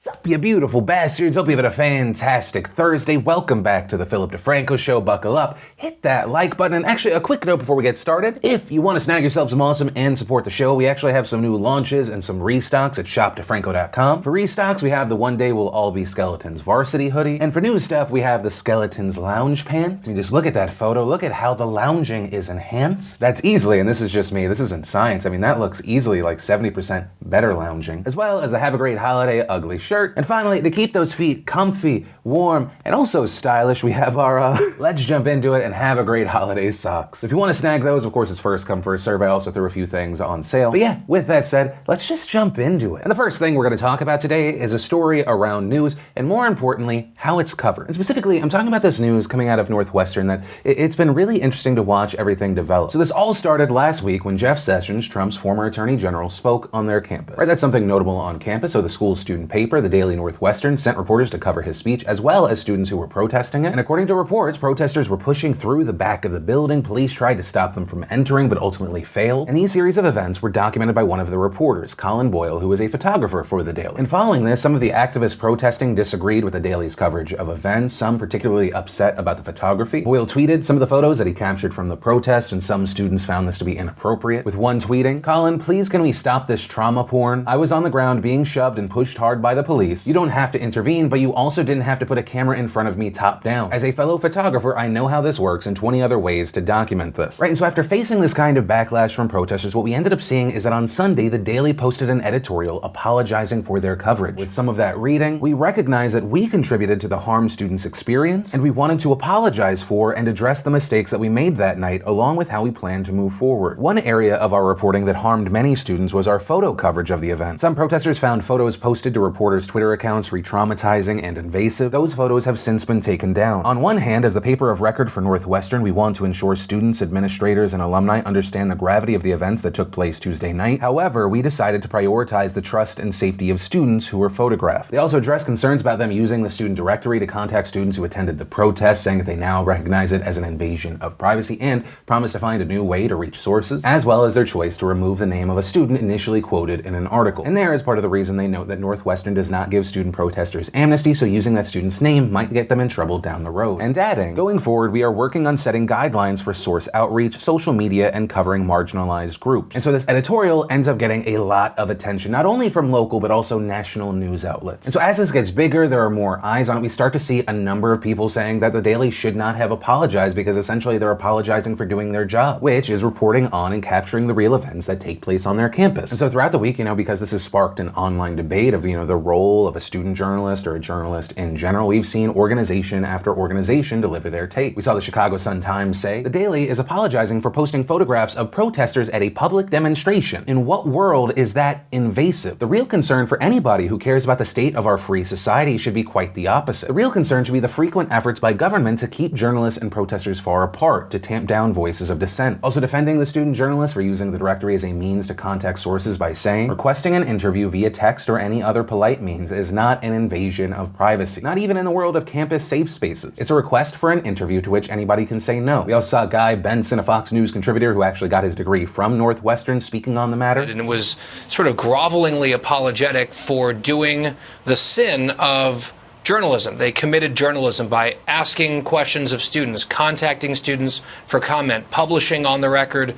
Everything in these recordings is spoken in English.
Sup, you beautiful bastards. Hope you've had a fantastic Thursday. Welcome back to the DeFranco Show. Buckle up, hit that like button, and actually a quick note before we get started. If you want to snag yourself some awesome and support the show, we actually have some new launches and some restocks at shopdefranco.com. For restocks, we have the One Day We'll All Be Skeletons varsity hoodie, and for new stuff, we have the Skeletons lounge pant. I mean, just look at that photo. Look at how the lounging is enhanced. That's easily, and this is just me, this isn't science. I mean, that looks easily like 70% better lounging, as well as the Have a Great Holiday ugly shirt. And finally, to keep those feet comfy, warm, and also stylish, we have our Let's Jump Into It and Have a Great Holiday socks. If you want to snag those, of course, it's first come, first serve. I also threw a few things on sale. But yeah, with that said, let's just jump into it. And the first thing we're going to talk about today is a story around news, and more importantly, how it's covered. And specifically, I'm talking about this news coming out of Northwestern that it's been really interesting to watch everything develop. So this all started last week when Jeff Sessions, Trump's former attorney general, spoke on their campus. Right, that's something notable on campus. So the school's student paper, the Daily Northwestern, sent reporters to cover his speech, as well as students who were protesting it. And according to reports, protesters were pushing through the back of the building. Police tried to stop them from entering, but ultimately failed. And these series of events were documented by one of the reporters, Colin Boyle, who was a photographer for the Daily. And following this, some of the activists protesting disagreed with the Daily's coverage of events, some particularly upset about the photography. Boyle tweeted some of the photos that he captured from the protest, and some students found this to be inappropriate, with one tweeting, "Colin, please can we stop this trauma porn? I was on the ground being shoved and pushed hard by the police. You don't have to intervene, but you also didn't have to put a camera in front of me top down. As a fellow photographer, I know how this works and 20 other ways to document this." Right, and so after facing this kind of backlash from protesters, what we ended up seeing is that on Sunday, the Daily posted an editorial apologizing for their coverage. With some of that reading, "We recognize that we contributed to the harm students experience, and we wanted to apologize for and address the mistakes that we made that night, along with how we plan to move forward. One area of our reporting that harmed many students was our photo coverage of the event. Some protesters found photos posted to reporters' Twitter accounts re-traumatizing and invasive. Those photos have since been taken down. On one hand, as the paper of record for Northwestern, we want to ensure students, administrators, and alumni understand the gravity of the events that took place Tuesday night. However, we decided to prioritize the trust and safety of students who were photographed." They also addressed concerns about them using the student directory to contact students who attended the protest, saying that they now recognize it as an invasion of privacy and promise to find a new way to reach sources, as well as their choice to remove the name of a student initially quoted in an article. And there is part of the reason they note that Northwestern does not give student protesters amnesty, so using that student's name might get them in trouble down the road. And adding, "Going forward, we are working on setting guidelines for source outreach, social media, and covering marginalized groups." And so this editorial ends up getting a lot of attention, not only from local, but also national news outlets. And so as this gets bigger, there are more eyes on it. We start to see a number of people saying that the Daily should not have apologized because essentially they're apologizing for doing their job, which is reporting on and capturing the real events that take place on their campus. And so throughout the week, because this has sparked an online debate of, the role of a student journalist or a journalist in general, we've seen organization after organization deliver their take. We saw the Chicago Sun-Times say, "The Daily is apologizing for posting photographs of protesters at a public demonstration. In what world is that invasive? The real concern for anybody who cares about the state of our free society should be quite the opposite. The real concern should be the frequent efforts by government to keep journalists and protesters far apart, to tamp down voices of dissent." Also defending the student journalist for using the directory as a means to contact sources by saying, "Requesting an interview via text or any other polite means is not an invasion of privacy. Not even in the world of campus safe spaces. It's a request for an interview to which anybody can say no." We also saw Guy Benson, a Fox News contributor who actually got his degree from Northwestern, speaking on the matter. And it was sort of grovelingly apologetic for doing the sin of journalism. They committed journalism by asking questions of students, contacting students for comment, publishing on the record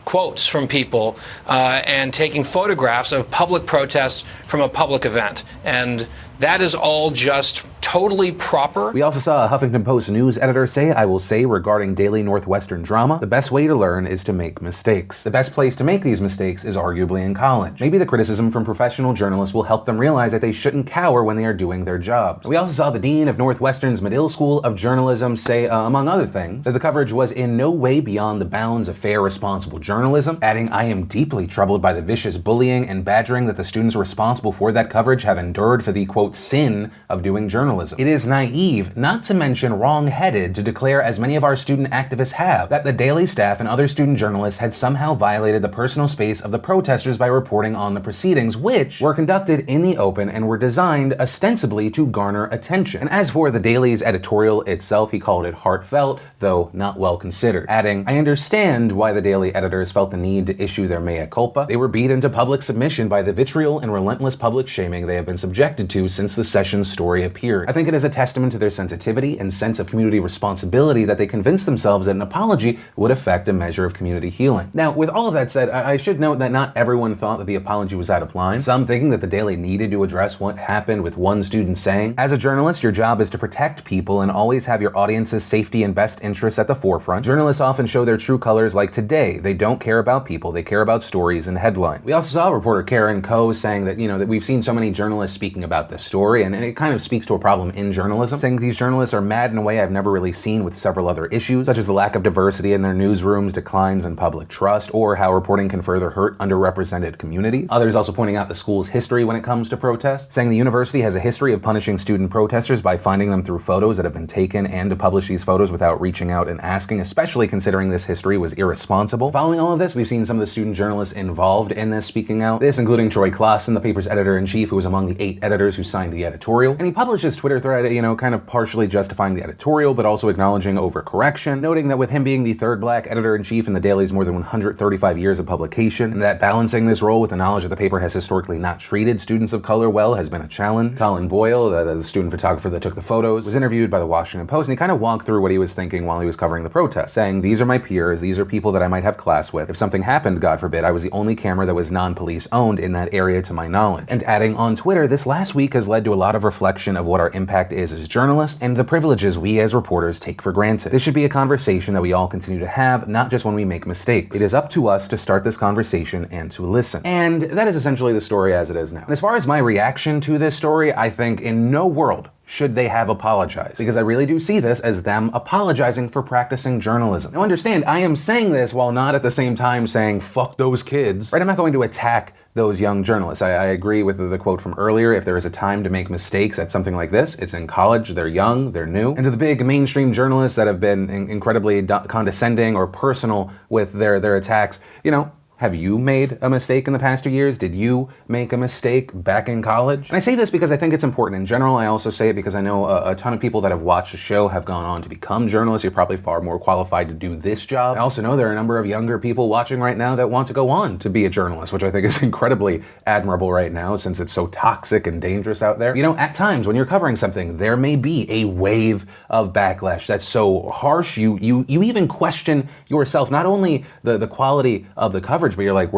quotes from people, and taking photographs of public protests from a public event. And that is all just totally proper. We also saw a Huffington Post news editor say, "I will say regarding Daily Northwestern drama, the best way to learn is to make mistakes. The best place to make these mistakes is arguably in college. Maybe the criticism from professional journalists will help them realize that they shouldn't cower when they are doing their jobs." We also saw the dean of Northwestern's Medill School of Journalism say, among other things, that the coverage was in no way beyond the bounds of fair, responsible journalism, adding, "I am deeply troubled by the vicious bullying and badgering that the students responsible for that coverage have endured for the, quote, sin of doing journalism. journalism. It is naive, not to mention wrong-headed, to declare, as many of our student activists have, that the Daily staff and other student journalists had somehow violated the personal space of the protesters by reporting on the proceedings, which were conducted in the open and were designed ostensibly to garner attention. And as for the Daily's editorial itself, he called it heartfelt, though not well considered, adding, "I understand why the Daily editors felt the need to issue their mea culpa. They were beat into public submission by the vitriol and relentless public shaming they have been subjected to since the Sessions story appeared. I think it is a testament to their sensitivity and sense of community responsibility that they convinced themselves that an apology would affect a measure of community healing." Now, with all of that said, I should note that not everyone thought that the apology was out of line, some thinking that the Daily needed to address what happened, with one student saying, "As a journalist, your job is to protect people and always have your audience's safety and best interests at the forefront. Journalists often show their true colors, like today. They don't care about people, they care about stories and headlines." We also saw reporter Karen Coe saying that, that we've seen so many journalists speaking about this story, and it kind of speaks to a problem in journalism, saying these journalists are mad in a way I've never really seen with several other issues, such as the lack of diversity in their newsrooms, declines in public trust, or how reporting can further hurt underrepresented communities. Others also pointing out the school's history when it comes to protests, saying the university has a history of punishing student protesters by finding them through photos that have been taken and to publish these photos without reaching out and asking, especially considering this history was irresponsible. Following all of this, we've seen some of the student journalists involved in this speaking out, this including Troy Claassen, the paper's editor-in-chief, who was among the 8 editors who signed the editorial. And he published his Twitter thread, kind of partially justifying the editorial, but also acknowledging overcorrection, noting that with him being the 3rd black editor-in-chief in the Daily's more than 135 years of publication, and that balancing this role with the knowledge that the paper has historically not treated students of color well has been a challenge. Colin Boyle, the student photographer that took the photos, was interviewed by the Washington Post, and he kind of walked through what he was thinking while he was covering the protest, saying, "These are my peers, these are people that I might have class with. If something happened, God forbid, I was the only camera that was non-police owned in that area to my knowledge." And adding on Twitter, "This last week has led to a lot of reflection of what our impact is as journalists and the privileges we as reporters take for granted. This should be a conversation that we all continue to have, not just when we make mistakes. It is up to us to start this conversation and to listen." And that is essentially the story as it is now. And as far as my reaction to this story, I think in no world should they have apologized, because I really do see this as them apologizing for practicing journalism. Now understand, I am saying this while not at the same time saying, "Fuck those kids." Right? I'm not going to attack those young journalists. I agree with the quote from earlier. If there is a time to make mistakes at something like this, it's in college. They're young, they're new. And to the big mainstream journalists that have been incredibly condescending or personal with their attacks, have you made a mistake in the past 2 years? Did you make a mistake back in college? And I say this because I think it's important in general. I also say it because I know a ton of people that have watched the show have gone on to become journalists. You're probably far more qualified to do this job. I also know there are a number of younger people watching right now that want to go on to be a journalist, which I think is incredibly admirable right now since it's so toxic and dangerous out there. At times when you're covering something, there may be a wave of backlash that's so harsh, you even question yourself, not only the quality of the coverage, but you're like,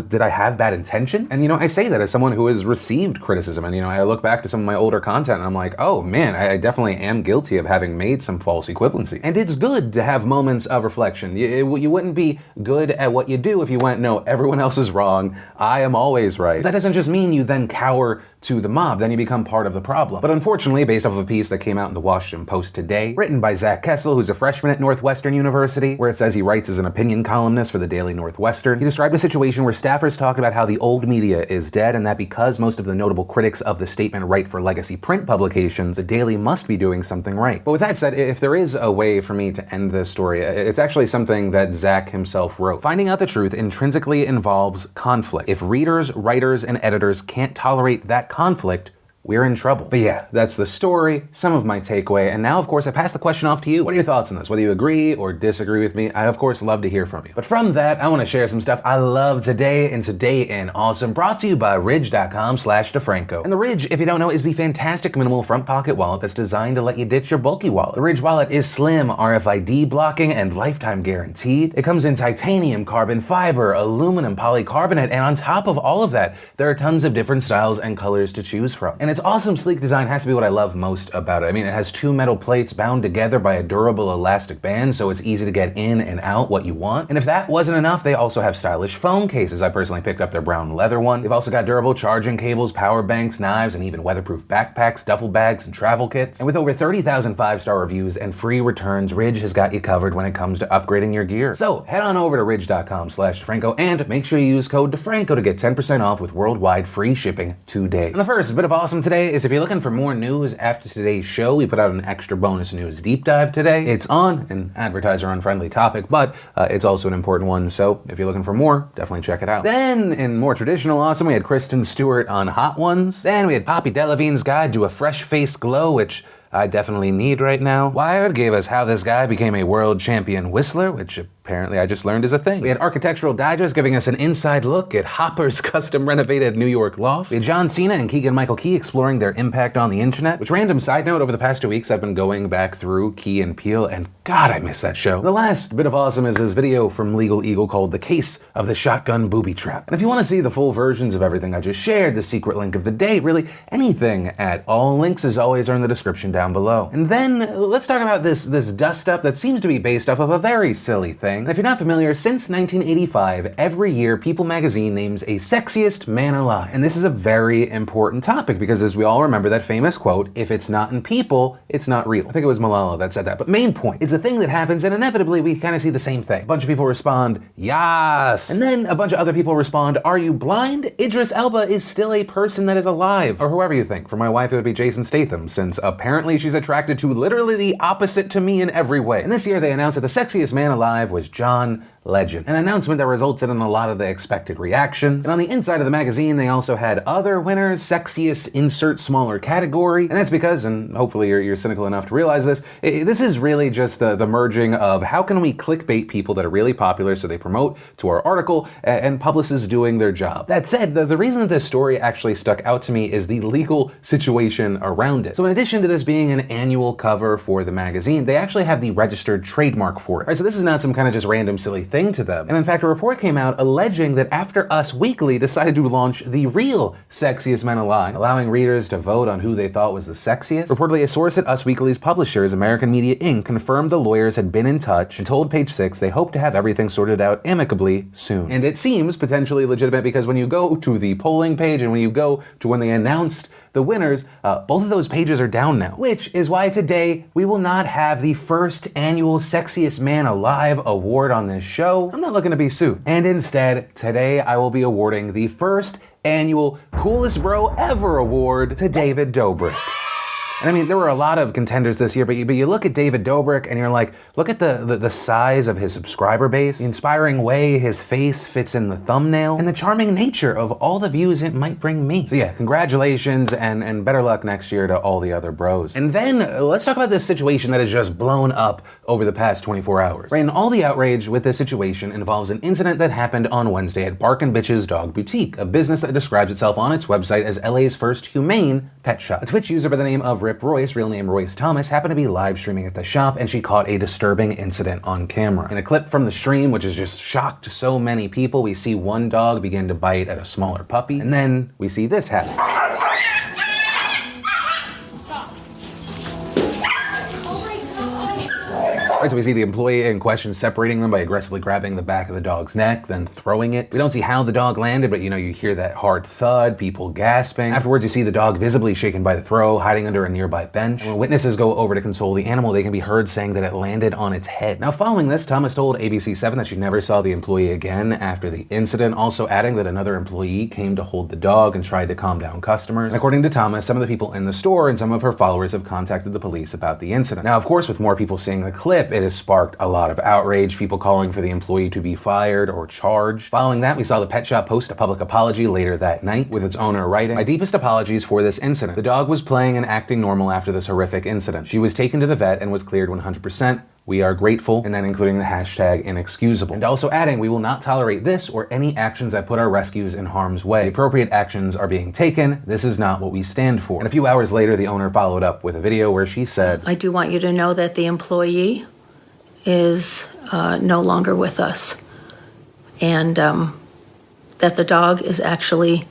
did I have bad intention? And I say that as someone who has received criticism, and I look back to some of my older content and I'm like, oh man, I definitely am guilty of having made some false equivalency. And it's good to have moments of reflection. You wouldn't be good at what you do if you went, no, everyone else is wrong, I am always right. That doesn't just mean you then cower to the mob, then you become part of the problem. But unfortunately, based off of a piece that came out in the Washington Post today, written by Zach Kessel, who's a freshman at Northwestern University, where it says he writes as an opinion columnist for the Daily Northwestern, he described a situation where staffers talked about how the old media is dead and that because most of the notable critics of the statement write for legacy print publications, the Daily must be doing something right. But with that said, if there is a way for me to end this story, it's actually something that Zach himself wrote. Finding out the truth intrinsically involves conflict. If readers, writers, and editors can't tolerate that conflict, we're in trouble. But yeah, that's the story, some of my takeaway, and now of course I pass the question off to you. What are your thoughts on this? Whether you agree or disagree with me, I of course love to hear from you. But from that, I want to share some stuff I love today and Today in Awesome, brought to you by Ridge.com/DeFranco. And the Ridge, if you don't know, is the fantastic minimal front pocket wallet that's designed to let you ditch your bulky wallet. The Ridge wallet is slim, RFID blocking, and lifetime guaranteed. It comes in titanium, carbon fiber, aluminum, polycarbonate, and on top of all of that, there are tons of different styles and colors to choose from. And its awesome sleek design has to be what I love most about it. I mean, it has 2 metal plates bound together by a durable elastic band, so it's easy to get in and out what you want. And if that wasn't enough, they also have stylish phone cases. I personally picked up their brown leather one. They've also got durable charging cables, power banks, knives, and even weatherproof backpacks, duffel bags, and travel kits. And with over 30,000 5-star reviews and free returns, Ridge has got you covered when it comes to upgrading your gear. So head on over to Ridge.com/DeFranco and make sure you use code DeFranco to get 10% off with worldwide free shipping today. And the first bit of awesome today is if you're looking for more news after today's show, we put out an extra bonus news deep dive today. It's on an advertiser-unfriendly topic, but it's also an important one, so if you're looking for more, definitely check it out. Then, in more traditional awesome, we had Kristen Stewart on Hot Ones. Then we had Poppy Delavigne's guide to a fresh face glow, which I definitely need right now. Wired gave us how this guy became a world champion whistler, which apparently I just learned is a thing. We had Architectural Digest giving us an inside look at Hopper's custom renovated New York loft. We had John Cena and Keegan-Michael Key exploring their impact on the internet, which, random side note, over the past 2 weeks I've been going back through Key and Peele, and God, I miss that show. The last bit of awesome is this video from Legal Eagle called The Case of the Shotgun Booby Trap. And if you want to see the full versions of everything I just shared, the secret link of the day, really anything at all, links as always are in the description down below. And then let's talk about this dust up that seems to be based off of a very silly thing. And if you're not familiar, since 1985, every year People magazine names a sexiest man alive. And this is a very important topic because, as we all remember that famous quote, if it's not in People, it's not real. I think it was Malala that said that. But main point, it's a thing that happens and inevitably we kind of see the same thing. A bunch of people respond, "Yas." And then a bunch of other people respond, "Are you blind? Idris Elba is still a person that is alive." Or whoever you think. For my wife, it would be Jason Statham, since apparently she's attracted to literally the opposite to me in every way. And this year they announced that the sexiest man alive was John Legend. An announcement that resulted in a lot of the expected reactions. And on the inside of the magazine, they also had other winners, sexiest insert smaller category. And that's because, and hopefully you're cynical enough to realize this, this is really just the merging of how can we clickbait people that are really popular so they promote to our article and publicists doing their job. That said, the reason that this story actually stuck out to me is the legal situation around it. So in addition to this being an annual cover for the magazine, they actually have the registered trademark for it. Right, so this is not some kind of just random silly thing to them. And in fact, a report came out alleging that After Us Weekly decided to launch the real Sexiest Men Alive, allowing readers to vote on who they thought was the sexiest. Reportedly, a source at Us Weekly's publishers, American Media Inc., confirmed the lawyers had been in touch and told Page Six they hope to have everything sorted out amicably soon. And it seems potentially legitimate because when you go to the polling page and when you go to when they announced the winners, both of those pages are down now, which is why today we will not have the first annual Sexiest Man Alive award on this show. I'm not looking to be sued. And instead, today I will be awarding the first annual Coolest Bro Ever award to David Dobrik. And I mean, there were a lot of contenders this year, but you look at David Dobrik and you're like, look at the size of his subscriber base, the inspiring way his face fits in the thumbnail, and the charming nature of all the views it might bring me. So yeah, congratulations and better luck next year to all the other bros. And then let's talk about this situation that has just blown up over the past 24 hours. Right, and all the outrage with this situation involves an incident that happened on Wednesday at Bark & Bitch's Dog Boutique, a business that describes itself on its website as LA's first humane pet shop. A Twitch user by the name of Rip Royce, real name Royce Thomas, happened to be live streaming at the shop and she caught a disturbing incident on camera. In a clip from the stream, which has just shocked so many people, we see one dog begin to bite at a smaller puppy, and then we see this happen. Right, so we see the employee in question separating them by aggressively grabbing the back of the dog's neck, then throwing it. We don't see how the dog landed, but you hear that hard thud, people gasping. Afterwards, you see the dog visibly shaken by the throw, hiding under a nearby bench. And when witnesses go over to console the animal, they can be heard saying that it landed on its head. Now, following this, Thomas told ABC7 that she never saw the employee again after the incident, also adding that another employee came to hold the dog and tried to calm down customers. And according to Thomas, some of the people in the store and some of her followers have contacted the police about the incident. Now, of course, with more people seeing the clip, it has sparked a lot of outrage, people calling for the employee to be fired or charged. Following that, we saw the pet shop post a public apology later that night, with its owner writing, "My deepest apologies for this incident. The dog was playing and acting normal after this horrific incident. She was taken to the vet and was cleared 100%. We are grateful," and then including the hashtag inexcusable. And also adding, "We will not tolerate this or any actions that put our rescues in harm's way. The appropriate actions are being taken. This is not what we stand for." And a few hours later, the owner followed up with a video where she said, "I do want you to know that the employee is no longer with us, and that the dog is actually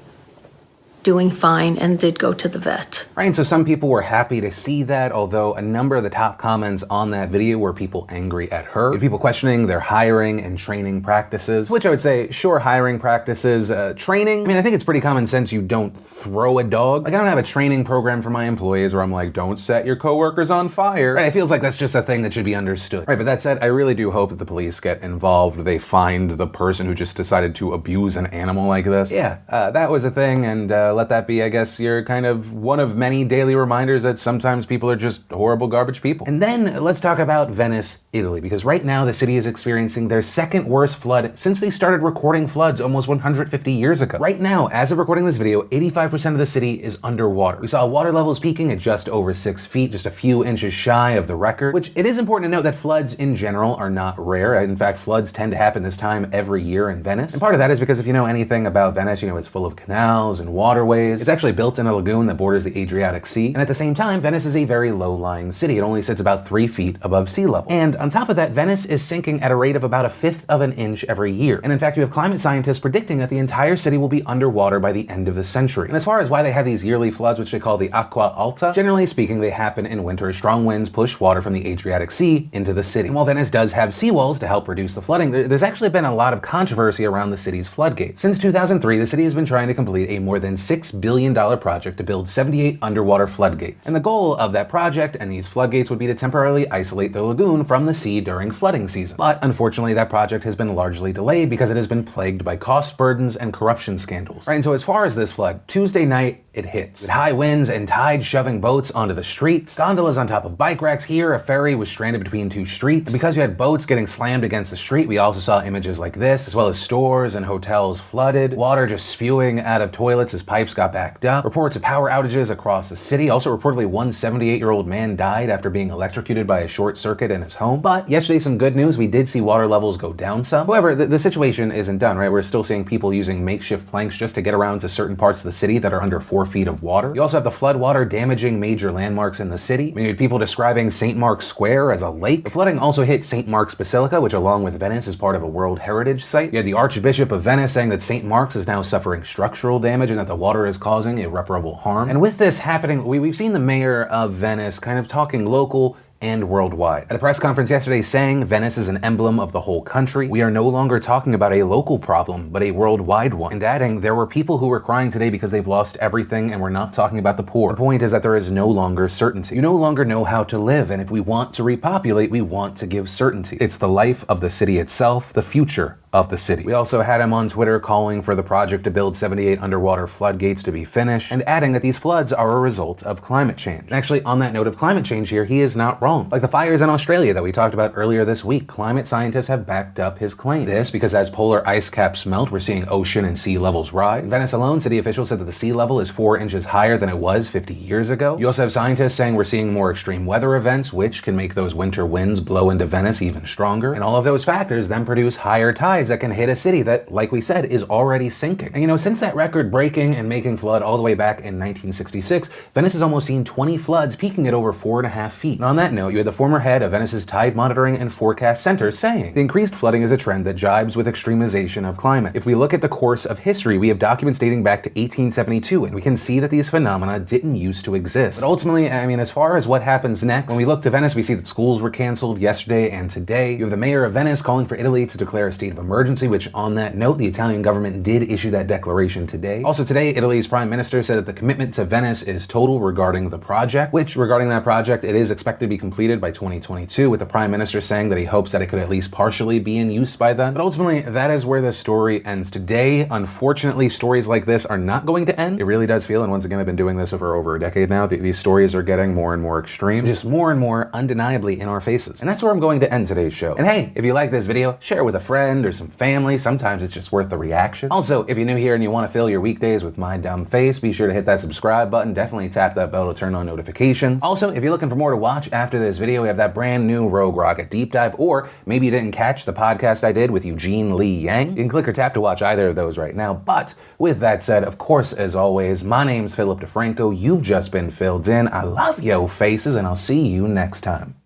doing fine and did go to the vet." Right, and so some people were happy to see that, although a number of the top comments on that video were people angry at her. People questioning their hiring and training practices, which I would say, sure, hiring practices, training. I mean, I think it's pretty common sense you don't throw a dog. Like, I don't have a training program for my employees where I'm like, don't set your coworkers on fire. Right, it feels like that's just a thing that should be understood. Right, but that said, I really do hope that the police get involved. They find the person who just decided to abuse an animal like this. Yeah, that was a thing, and let that be, I guess, your kind of one of many daily reminders that sometimes people are just horrible garbage people. And then let's talk about Venice, Italy, because right now the city is experiencing their second worst flood since they started recording floods almost 150 years ago. Right now, as of recording this video, 85% of the city is underwater. We saw water levels peaking at just over 6 feet, just a few inches shy of the record, which it is important to note that floods in general are not rare. In fact, floods tend to happen this time every year in Venice. And part of that is because if you know anything about Venice, you know it's full of canals and waterways. It's actually built in a lagoon that borders the Adriatic Sea. And at the same time, Venice is a very low-lying city. It only sits about 3 feet above sea level. And on top of that, Venice is sinking at a rate of about 1/5 of an inch every year. And in fact, you have climate scientists predicting that the entire city will be underwater by the end of the century. And as far as why they have these yearly floods, which they call the acqua alta, generally speaking, they happen in winter. Strong winds push water from the Adriatic Sea into the city. And while Venice does have seawalls to help reduce the flooding, there's actually been a lot of controversy around the city's floodgates. Since 2003, the city has been trying to complete a more than $6 billion project to build 78 underwater floodgates. And the goal of that project and these floodgates would be to temporarily isolate the lagoon from the sea during flooding season. But unfortunately, that project has been largely delayed because it has been plagued by cost burdens and corruption scandals. Right, and so as far as this flood, Tuesday night, it hits. With high winds and tides shoving boats onto the streets, gondolas on top of bike racks. Here, a ferry was stranded between two streets. And because you had boats getting slammed against the street, we also saw images like this, as well as stores and hotels flooded, water just spewing out of toilets as pipes got backed up, reports of power outages across the city. Also reportedly, one 78-year-old man died after being electrocuted by a short circuit in his home. But yesterday, some good news. We did see water levels go down some. However, the situation isn't done, right? We're still seeing people using makeshift planks just to get around to certain parts of the city that are under 4 feet of water. You also have the flood water damaging major landmarks in the city. You had people describing St. Mark's Square as a lake. The flooding also hit St. Mark's Basilica, which along with Venice is part of a World Heritage Site. You had the Archbishop of Venice saying that St. Mark's is now suffering structural damage and that the water is causing irreparable harm. And with this happening, we've seen the mayor of Venice kind of talking local and worldwide. At a press conference yesterday saying Venice is an emblem of the whole country. We are no longer talking about a local problem, but a worldwide one. And adding, there were people who were crying today because they've lost everything and we're not talking about the poor. The point is that there is no longer certainty. You no longer know how to live, and if we want to repopulate, we want to give certainty. It's the life of the city itself, the future of the city. We also had him on Twitter calling for the project to build 78 underwater floodgates to be finished, and adding that these floods are a result of climate change. And actually, on that note of climate change here, he is not wrong. Like the fires in Australia that we talked about earlier this week, climate scientists have backed up his claim. This because as polar ice caps melt, we're seeing ocean and sea levels rise. In Venice alone, city officials said that the sea level is 4 inches higher than it was 50 years ago. You also have scientists saying we're seeing more extreme weather events, which can make those winter winds blow into Venice even stronger. And all of those factors then produce higher tides that can hit a city that, like we said, is already sinking. And you know, since that record breaking and making flood all the way back in 1966, Venice has almost seen 20 floods, peaking at over 4.5 feet. And on that note, you had the former head of Venice's Tide Monitoring and Forecast Center saying the increased flooding is a trend that jibes with extremization of climate. If we look at the course of history, we have documents dating back to 1872, and we can see that these phenomena didn't used to exist. But ultimately, I mean, as far as what happens next, when we look to Venice, we see that schools were canceled yesterday and today. You have the mayor of Venice calling for Italy to declare a state of emergency, which on that note, the Italian government did issue that declaration today. Also today, Italy's prime minister said that the commitment to Venice is total regarding the project, which regarding that project, it is expected to be completed by 2022, with the prime minister saying that he hopes that it could at least partially be in use by then. But ultimately, that is where the story ends today. Unfortunately, stories like this are not going to end. It really does feel, and once again, I've been doing this for over a decade now, these stories are getting more and more extreme, just more and more undeniably in our faces. And that's where I'm going to end today's show. And hey, if you like this video, share it with a friend or some family. Sometimes it's just worth the reaction. Also, if you're new here and you want to fill your weekdays with my dumb face, be sure to hit that subscribe button. Definitely tap that bell to turn on notifications. Also, if you're looking for more to watch after this video, we have that brand new Rogue Rocket deep dive, or maybe you didn't catch the podcast I did with Eugene Lee Yang. You can click or tap to watch either of those right now. But with that said, of course, as always, my name's Philip DeFranco. You've just been filled in. I love yo faces, and I'll see you next time.